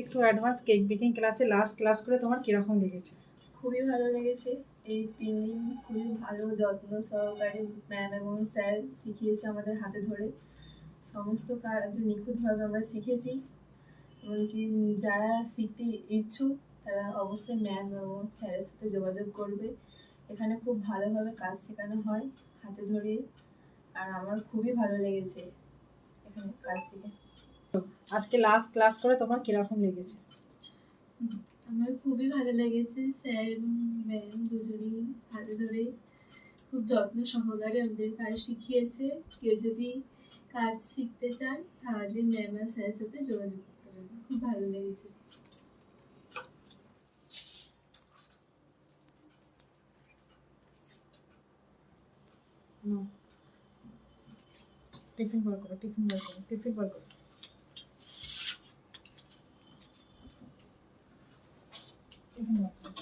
একটু advance cake baking ক্লাসে last class করে তোমার কীরকম লেগেছে? খুবই ভালো লেগেছে। এই 3 দিন খুবই ভালো যত্ন সহকারে ম্যাম এবং স্যার শিখিয়েছে আমাদের হাতে ধরে। সমস্ত কাজ নিখুঁতভাবে আমরা শিখেছি। এমনকি যারা শিখতে ইচ্ছুক তারা অবশ্যই ম্যাম এবং স্যারের সাথে যোগাযোগ করবে। এখানে খুব ভালোভাবে কাজ শেখানো হয় হাতে ধরে। আর আমার খুবই ভালো লেগেছে এখানে কাজ শিখে। আজকে লাস্ট ক্লাস করে তোমার কীরকম লেগেছে? আমার খুবই ভালো লেগেছে। স্যার এবং ম্যাম দুজনেই হাতে ধরে খুব যত্ন সহকারে আমাদের কাজ শিখিয়েছে। কেউ যদি কাজ শিখতে চান তাহলে ম্যাম আর স্যারের সাথে যোগাযোগ করতে পারেন। খুব ভালো লেগেছে। টিফিন বার করো, টিফিন বার করো, টিফিন বার করো, টিফিন বার করো।